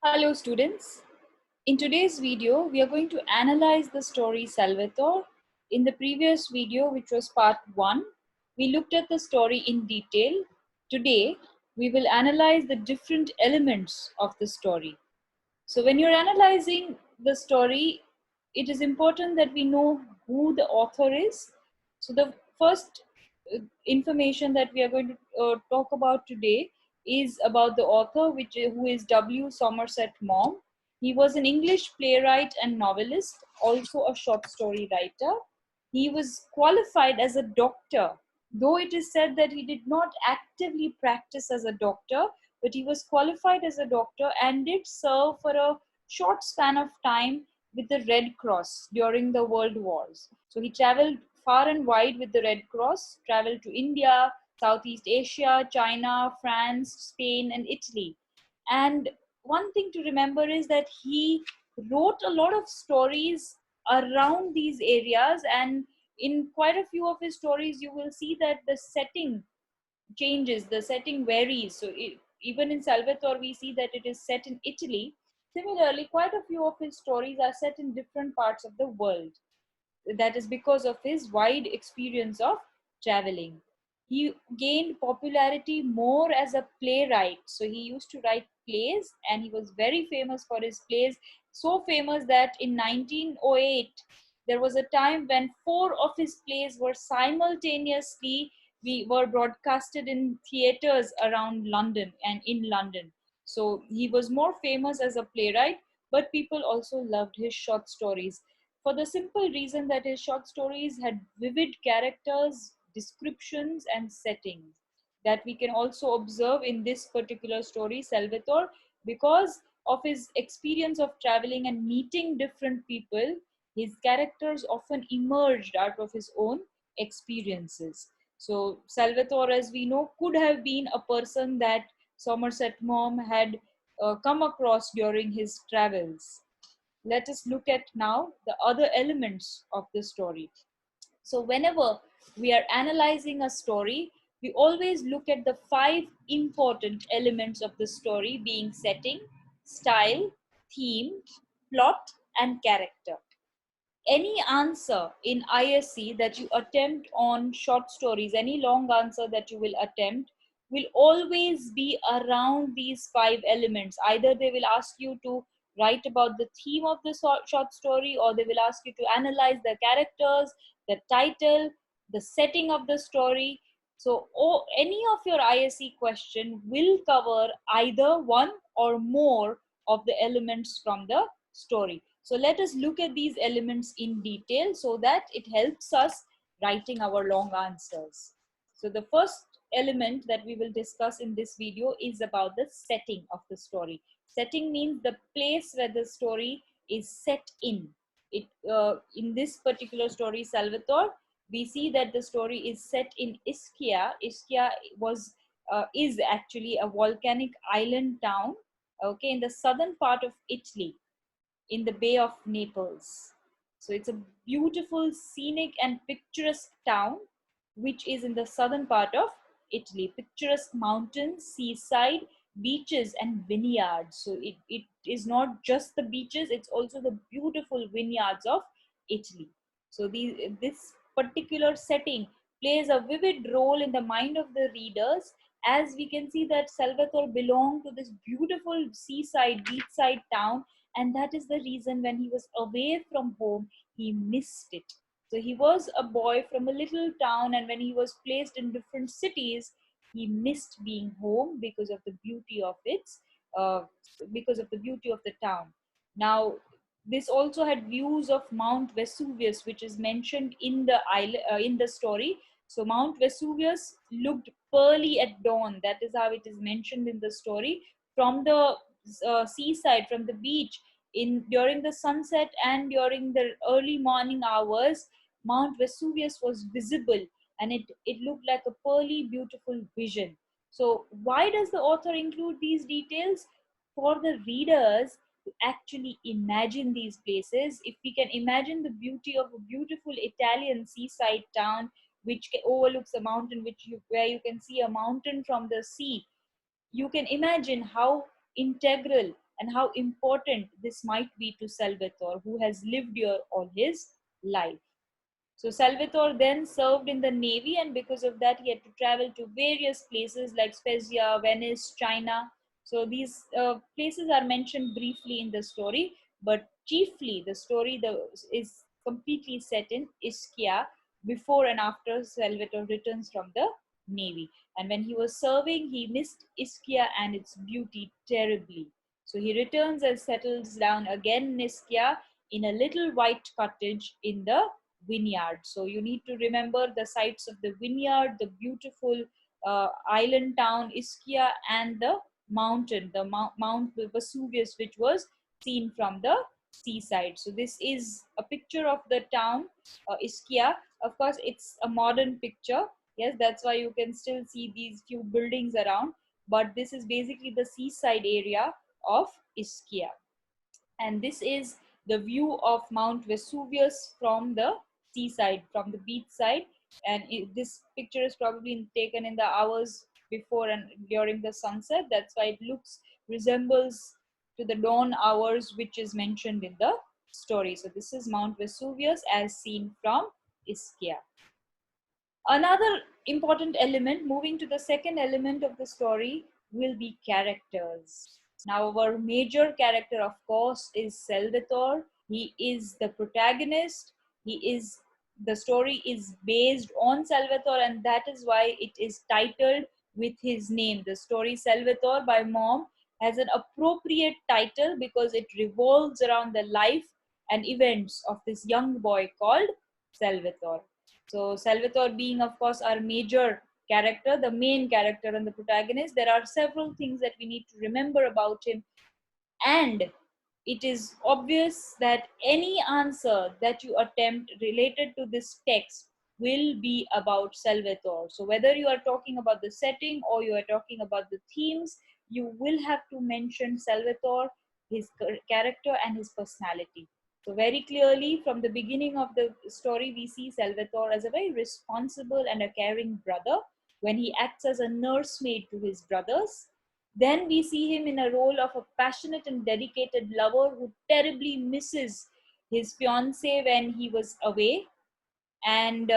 Hello students. In today's video, we are going to analyze the story Salvatore. In the previous video, which was part 1, we looked at the story in detail. Today, we will analyze the different elements of the story. So when you're analyzing the story, it is important that we know who the author is. So the first information that we are going to talk about today is about the author, who is W. Somerset Maugham. He was an English playwright and novelist, also a short story writer. He was qualified as a doctor, though it is said that he did not actively practice as a doctor, but he was qualified as a doctor and did serve for a short span of time with the Red Cross during the World Wars. So he traveled far and wide with the Red Cross, traveled to India, Southeast Asia, China, France, Spain, and Italy. And one thing to remember is that he wrote a lot of stories around these areas, and in quite a few of his stories, you will see that the setting changes, the setting varies. So even in Salvatore, we see that it is set in Italy. Similarly, quite a few of his stories are set in different parts of the world. That is because of his wide experience of traveling. He gained popularity more as a playwright. So he used to write plays and he was very famous for his plays. So famous that in 1908, there was a time when 4 of his plays were simultaneously we were broadcasted in theaters around London and in London. So he was more famous as a playwright, but people also loved his short stories for the simple reason that his short stories had vivid characters, descriptions, and settings that we can also observe in this particular story, Salvatore, because of his experience of traveling and meeting different people. His characters often emerged out of his own experiences. So, Salvatore, as we know, could have been a person that Somerset Maugham had come across during his travels. Let us look at now the other elements of the story. So whenever we are analyzing a story, we always look at the 5 important elements of the story, being setting, style, theme, plot, and character. Any answer in ISC that you attempt on short stories, any long answer that you will attempt, will always be around these 5 elements. Either they will ask you to write about the theme of the short story, or they will ask you to analyze the characters, the title, the setting of the story. So any of your ISC question will cover either one or more of the elements from the story. So let us look at these elements in detail so that it helps us writing our long answers. So the first element that we will discuss in this video is about the setting of the story. Setting means the place where the story is set in. In this particular story, Salvatore, we see that the story is set in Ischia. Ischia is actually a volcanic island town, okay, in the southern part of Italy, in the Bay of Naples. So it's a beautiful, scenic, and picturesque town which is in the southern part of Italy. Picturesque mountains, seaside, beaches, and vineyards. So it is not just the beaches, it's also the beautiful vineyards of Italy. So this particular setting plays a vivid role in the mind of the readers, as we can see that Salvatore belonged to this beautiful seaside, beachside town, and that is the reason when he was away from home, he missed it. So he was a boy from a little town, and when he was placed in different cities, he missed being home because of the beauty of uh, the town. Now, this also had views of Mount Vesuvius, which is mentioned in the in the story. So Mount Vesuvius looked pearly at dawn. That is how it is mentioned in the story. From the seaside, from the beach, in during the sunset and during the early morning hours, Mount Vesuvius was visible, and it looked like a pearly, beautiful vision. So, why does the author include these details? For the readers to actually imagine these places. If we can imagine the beauty of a beautiful Italian seaside town which overlooks a mountain, where you can see a mountain from the sea, you can imagine how integral and how important this might be to Salvatore, who has lived here all his life. So Salvatore then served in the navy, and because of that, he had to travel to various places like Spezia, Venice, China. So these places are mentioned briefly in the story, but chiefly the story is completely set in Ischia before and after Salvatore returns from the navy. And when he was serving, he missed Ischia and its beauty terribly. So he returns and settles down again in Ischia in a little white cottage in the vineyard. So you need to remember the sites of the vineyard, the beautiful island town Ischia, and the mountain, the Mount Vesuvius, which was seen from the seaside. So this is a picture of the town Ischia. Of course, it's a modern picture. Yes, that's why you can still see these few buildings around. But this is basically the seaside area of Ischia, and this is the view of Mount Vesuvius from the seaside, from the beach side. And this picture is probably taken in the hours before and during the sunset. That's why it looks resembles to the dawn hours which is mentioned in the story. So this is Mount Vesuvius as seen from Ischia. Another important element, moving to the second element of the story, will be characters. Now, our major character, of course, is Salvatore. He is the protagonist. He is the story is based on Salvatore, and that is why it is titled with his name. The story Salvatore by Mom has an appropriate title because it revolves around the life and events of this young boy called Salvatore. So Salvatore being, of course, our major character, the main character and the protagonist, there are several things that we need to remember about him. And it is obvious that any answer that you attempt related to this text will be about Salvatore. So whether you are talking about the setting or you are talking about the themes, you will have to mention Salvatore, his character and his personality. So very clearly from the beginning of the story, we see Salvatore as a very responsible and a caring brother when he acts as a nursemaid to his brothers. Then we see him in a role of a passionate and dedicated lover who terribly misses his fiancée when he was away, and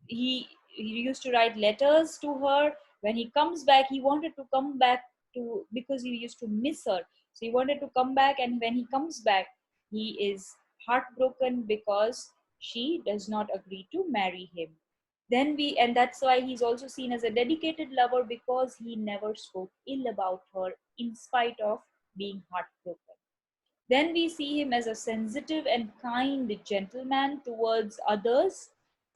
he used to write letters to her. When he comes back, he wanted to come back to because he used to miss her. So he wanted to come back, and when he comes back, he is heartbroken because she does not agree to marry him. Then we and that's why he's also seen as a dedicated lover, because he never spoke ill about her in spite of being heartbroken. Then we see him as a sensitive and kind gentleman towards others,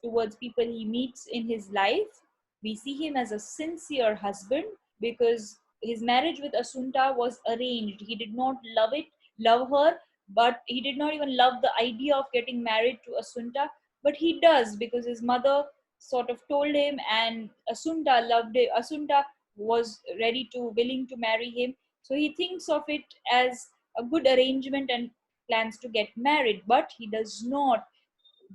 towards people he meets in his life. We see him as a sincere husband because his marriage with Asunta was arranged. He did not love her, but he did not even love the idea of getting married to Asunta. But he does because his mother sort of told him, and Asunta loved it. Asunta was willing to marry him. So he thinks of it as a good arrangement and plans to get married, but he does not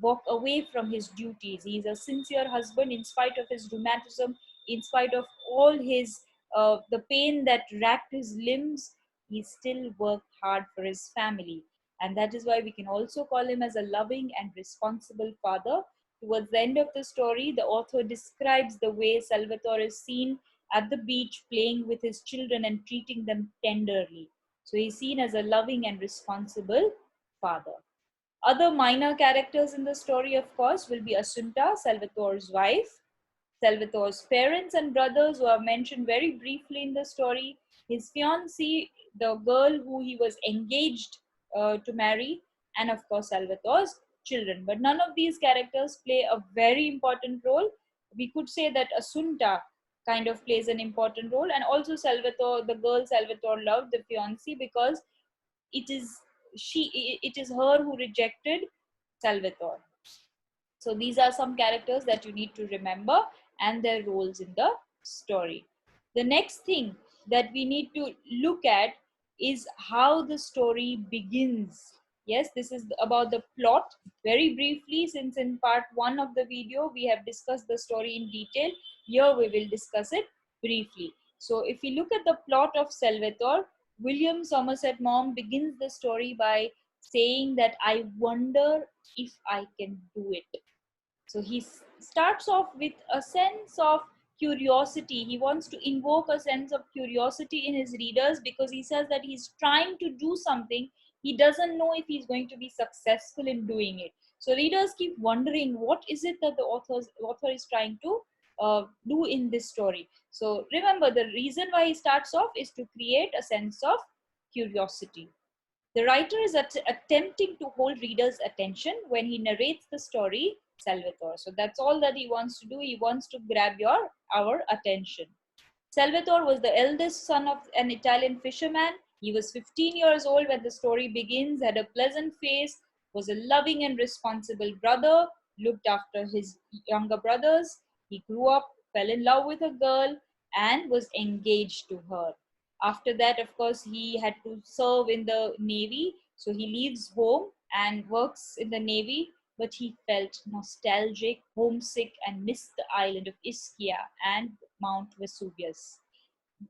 walk away from his duties. He is a sincere husband in spite of his rheumatism, in spite of all his the pain that racked his limbs. He still worked hard for his family, and that is why we can also call him as a loving and responsible father. Towards the end of the story, the author describes the way Salvatore is seen at the beach playing with his children and treating them tenderly. So he's seen as a loving and responsible father. Other minor characters in the story, of course, will be Asunta, Salvatore's wife, Salvatore's parents and brothers, who are mentioned very briefly in the story, his fiancée, the girl who he was engaged to marry, and of course, Salvatore's children. But none of these characters play a very important role. We could say that Asunta kind of plays an important role, and also Salvatore, the girl Salvatore loved, the fiancée, because it is it is her who rejected Salvatore. So these are some characters that you need to remember and their roles in the story. The next thing that we need to look at is how the story begins. Yes, this is about the plot. Very briefly, since in part 1 of the video we have discussed the story in detail, here we will discuss it briefly. So if we look at the plot of Salvatore, William Somerset Maugham begins the story by saying that I wonder if I can do it. So he starts off with a sense of curiosity. He wants to invoke a sense of curiosity in his readers because he says that he's trying to do something. He doesn't know if he's going to be successful in doing it. So readers keep wondering what is it that the author is trying to do in this story. So remember, the reason why he starts off is to create a sense of curiosity. The writer is attempting to hold readers' attention when he narrates the story Salvatore. So that's all that he wants to do. He wants to grab our attention. Salvatore was the eldest son of an Italian fisherman. He was 15 years old when the story begins, had a pleasant face, was a loving and responsible brother, looked after his younger brothers. He grew up, fell in love with a girl, and was engaged to her. After that, of course, he had to serve in the Navy. So he leaves home and works in the Navy, but he felt nostalgic, homesick, and missed the island of Ischia and Mount Vesuvius.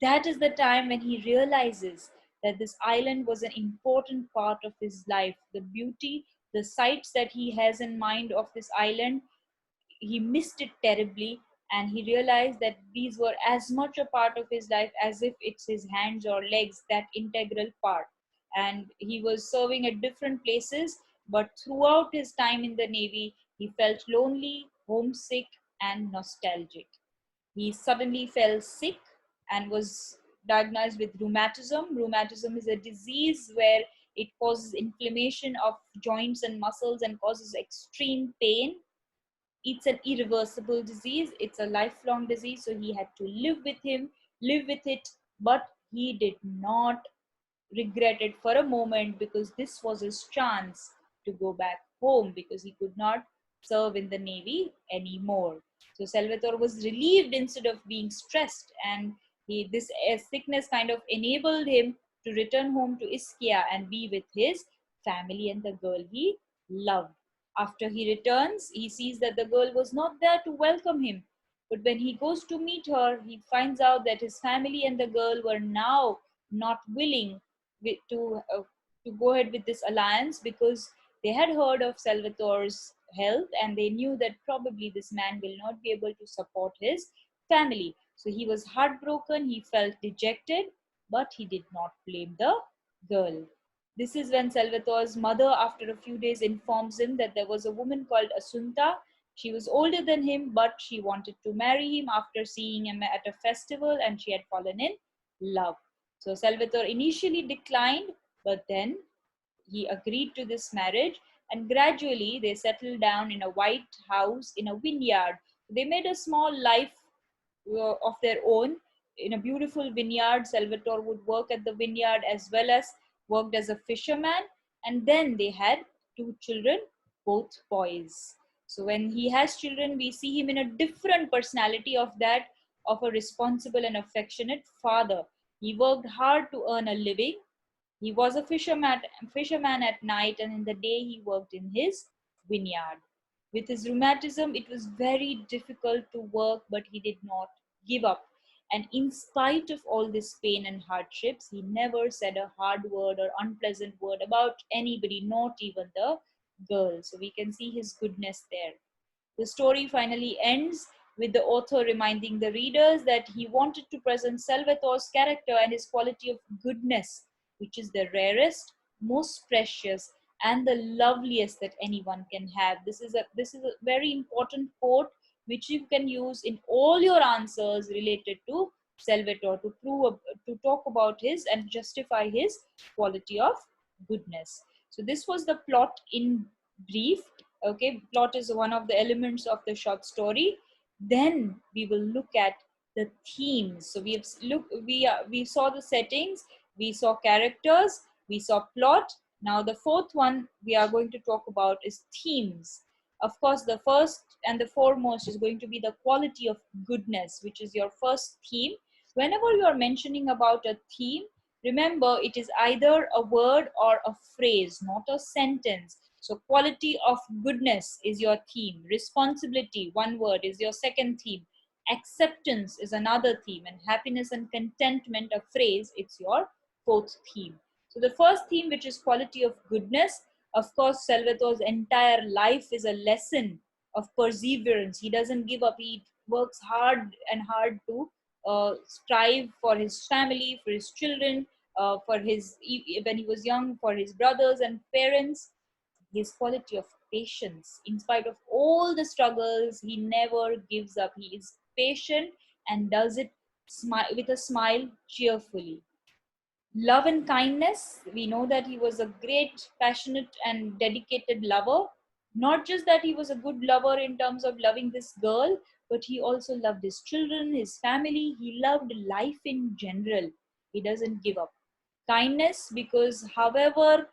That is the time when he realizes that this island was an important part of his life. The beauty, the sights that he has in mind of this island, he missed it terribly, and he realized that these were as much a part of his life as if it's his hands or legs, that integral part. And he was serving at different places, but throughout his time in the Navy, he felt lonely, homesick, and nostalgic. He suddenly fell sick and was diagnosed with rheumatism. Rheumatism is a disease where it causes inflammation of joints and muscles and causes extreme pain. It's an irreversible disease, it's a lifelong disease, so he had to live with it, but he did not regret it for a moment, because this was his chance to go back home, because he could not serve in the Navy anymore. So Salvatore was relieved instead of being stressed, and this sickness kind of enabled him to return home to Ischia and be with his family and the girl he loved. After he returns, he sees that the girl was not there to welcome him. But when he goes to meet her, he finds out that his family and the girl were now not willing to to go ahead with this alliance, because they had heard of Salvatore's health and they knew that probably this man will not be able to support his family. So he was heartbroken, he felt dejected, but he did not blame the girl. This is when Salvatore's mother, after a few days, informs him that there was a woman called Assunta. She was older than him, but she wanted to marry him after seeing him at a festival, and she had fallen in love. So Salvatore initially declined, but then he agreed to this marriage, and gradually they settled down in a white house in a vineyard. They made a small life of their own in a beautiful vineyard. Salvatore would work at the vineyard as well as worked as a fisherman, and then they had two children, both boys. So when he has children, we see him in a different personality of that of a responsible and affectionate father. He worked hard to earn a living. He was a fisherman at night, and in the day he worked in his vineyard. With his rheumatism, it was very difficult to work, but he did not give up. And in spite of all this pain and hardships, he never said a hard word or unpleasant word about anybody, not even the girl. So we can see his goodness there. The story finally ends with the author reminding the readers that he wanted to present Salvatore's character and his quality of goodness, which is the rarest, most precious, and the loveliest that anyone can have. This is a very important quote which you can use in all your answers related to Salvatore, to talk about his and justify his quality of goodness. So this was the plot in brief. Okay, plot is one of the elements of the short story. Then we will look at the themes. So we saw the settings, we saw characters, we saw plot. Now the fourth one we are going to talk about is themes. Of course, the first and the foremost is going to be the quality of goodness, which is your first theme. Whenever you are mentioning about a theme, remember it is either a word or a phrase, not a sentence. So quality of goodness is your theme. Responsibility, one word, is your second theme. Acceptance is another theme. And happiness and contentment, a phrase, it's your fourth theme. So the first theme, which is quality of goodness, of course, Salvatore's entire life is a lesson of perseverance. He doesn't give up. He works hard and hard to strive for his family, for his children, for his, when he was young, for his brothers and parents. His quality of patience, in spite of all the struggles, he never gives up. He is patient and does it with a smile, cheerfully. Love and kindness, we know that he was a great, passionate and dedicated lover. Not just that he was a good lover in terms of loving this girl, but he also loved his children, his family. He loved life in general. He doesn't give up. Kindness, because however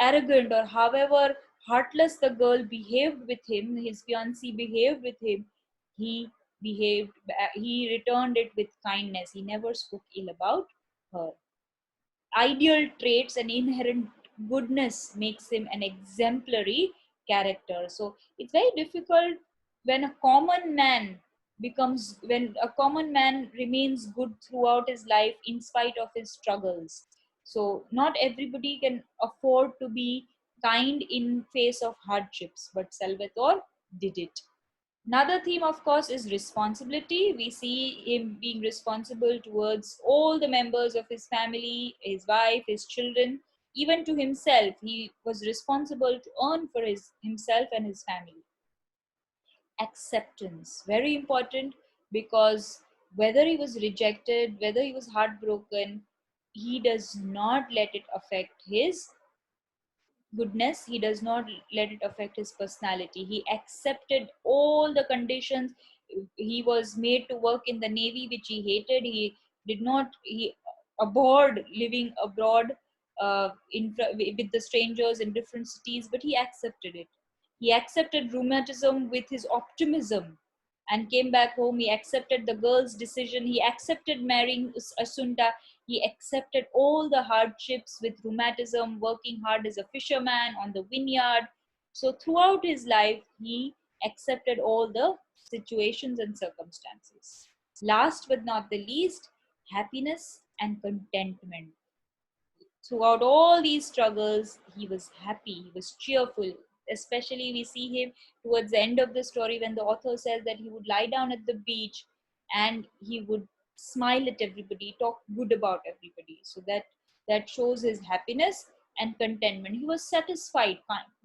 arrogant or however heartless the girl behaved with him, his fiancée behaved with him, he he returned it with kindness. He never spoke ill about her. Ideal traits and inherent goodness makes him an exemplary character. So it's very difficult when a common man when a common man remains good throughout his life in spite of his struggles. So not everybody can afford to be kind in face of hardships, but Salvatore did it. Another theme, of course, is responsibility. We see him being responsible towards all the members of his family, his wife, his children, even to himself. He was responsible to earn for himself and his family. Acceptance, very important, because whether he was rejected, whether he was heartbroken, he does not let it affect his goodness. He does not let it affect his personality. He accepted all the conditions. He was made to work in the navy, which he hated. He abhorred living abroad, with the strangers in different cities, but he accepted it. He accepted rheumatism with his optimism and came back home. He accepted the girl's decision. He accepted marrying Asunta. He accepted all the hardships with rheumatism, working hard as a fisherman on the vineyard. So throughout his life, he accepted all the situations and circumstances. Last but not the least, happiness and contentment. Throughout all these struggles, he was happy, he was cheerful. Especially, we see him towards the end of the story when the author says that he would lie down at the beach and he would smile at everybody, talk good about everybody. So that shows his happiness and contentment. He was satisfied.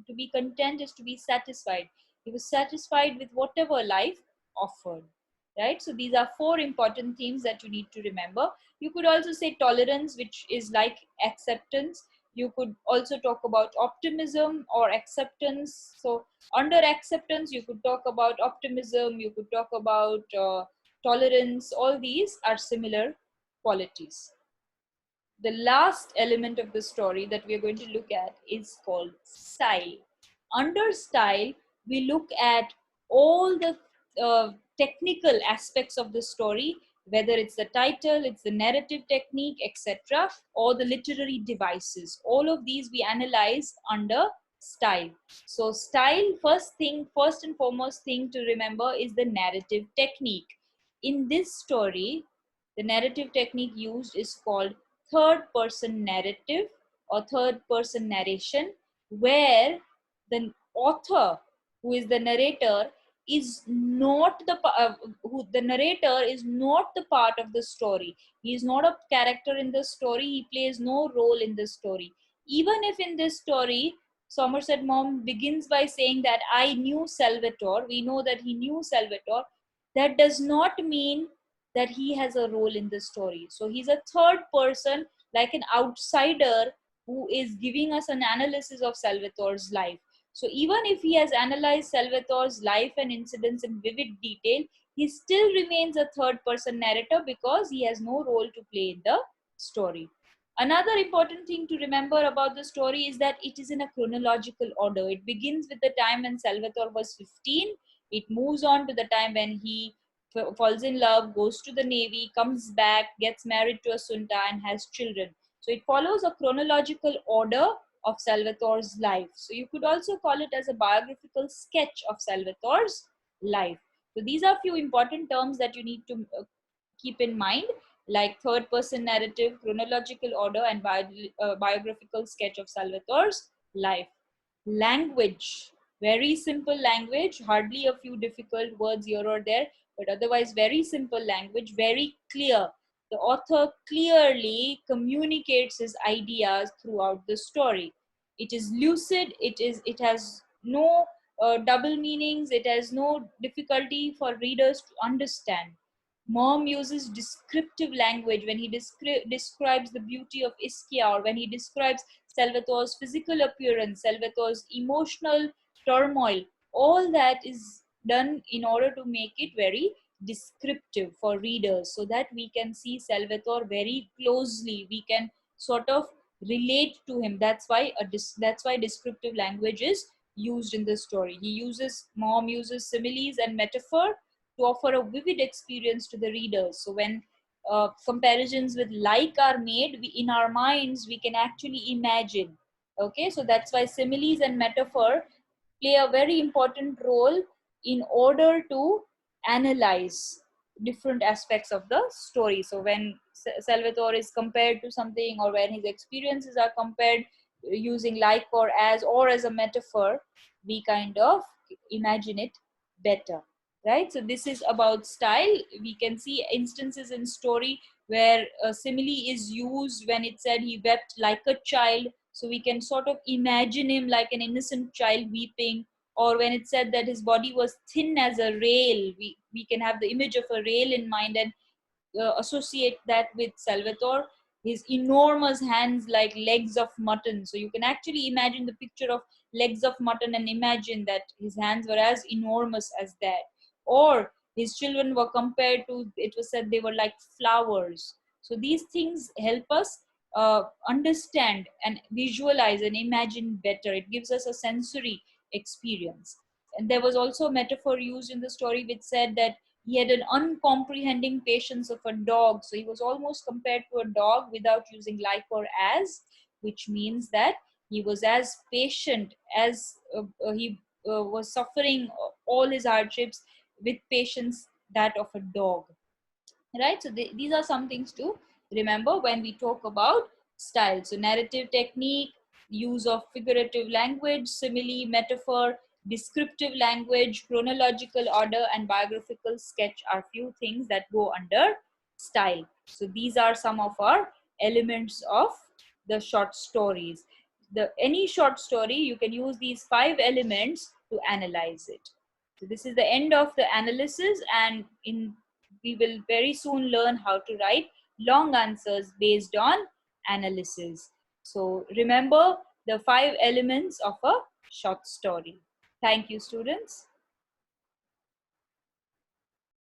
To be content is to be satisfied. He was satisfied with whatever life offered. Right? So these are four important themes that you need to remember. You could also say tolerance, which is like acceptance. You could also talk about optimism or acceptance. So under acceptance, you could talk about optimism, you could talk about tolerance. All these are similar qualities. The last element of the story that we are going to look at is called style. Under style, we look at all the technical aspects of the story, whether it's the title, it's the narrative technique, etc., or the literary devices. All of these we analyze under style. So style, first and foremost thing to remember is the narrative technique. In this story, the narrative technique used is called third person narrative or third person narration, where the author, who is the narrator, is not the narrator is not the part of the story. He is not a character in the story. He plays no role in the story. Even if in this story Somerset Maugham begins by saying that I knew Salvatore, we know that he knew Salvatore, that does not mean that he has a role in the story. So he's a third person, like an outsider, who is giving us an analysis of Salvatore's life. So even if he has analyzed Salvatore's life and incidents in vivid detail, he still remains a third person narrator because he has no role to play in the story. Another important thing to remember about the story is that it is in a chronological order. It begins with the time when Salvatore was 15. It moves on to the time when he falls in love, goes to the navy, comes back, gets married to Asunta, and has children. So it follows a chronological order of Salvatore's life. So you could also call it as a biographical sketch of Salvatore's life. So these are few important terms that you need to keep in mind. like third person narrative, chronological order, and biographical sketch of Salvatore's life. Language, very simple language, hardly a few difficult words here or there, but otherwise very simple language, very clear. The author clearly communicates his ideas throughout the story. It is lucid, it has no double meanings, it has no difficulty for readers to understand. Mom uses descriptive language when he describes the beauty of Ischia, or when he describes Salvatore's physical appearance, Salvatore's emotional turmoil. All that is done in order to make it very descriptive for readers, so that we can see Salvatore very closely. We can sort of relate to him. That's why descriptive language is used in the story. Mom uses similes and metaphor to offer a vivid experience to the readers. So when comparisons with like are made, in our minds we can actually imagine. Okay, so that's why similes and metaphor play a very important role in order to analyze different aspects of the story. So when Salvatore is compared to something, or when his experiences are compared using like or as a metaphor, we kind of imagine it better, right? So this is about style. We can see instances in story where a simile is used when it said he wept like a child, so we can sort of imagine him like an innocent child weeping. Or when it said that his body was thin as a rail, we can have the image of a rail in mind and associate that with Salvatore, his enormous hands like legs of mutton. So you can actually imagine the picture of legs of mutton and imagine that his hands were as enormous as that. Or his children were compared to, it was said they were like flowers. So these things help us understand and visualize and imagine better. It gives us a sensory experience. And there was also a metaphor used in the story which said that he had an uncomprehending patience of a dog. So he was almost compared to a dog without using like or as, which means that he was as patient as he was suffering all his hardships with patience that of a dog, right? So these are some things to remember when we talk about style. So narrative technique, use of figurative language, simile, metaphor, descriptive language, chronological order, and biographical sketch are few things that go under style. So these are some of our elements of the short stories. Any short story, you can use these 5 elements to analyze it. So this is the end of the analysis, and we will very soon learn how to write long answers based on analysis. So remember the 5 elements of a short story. Thank you, students.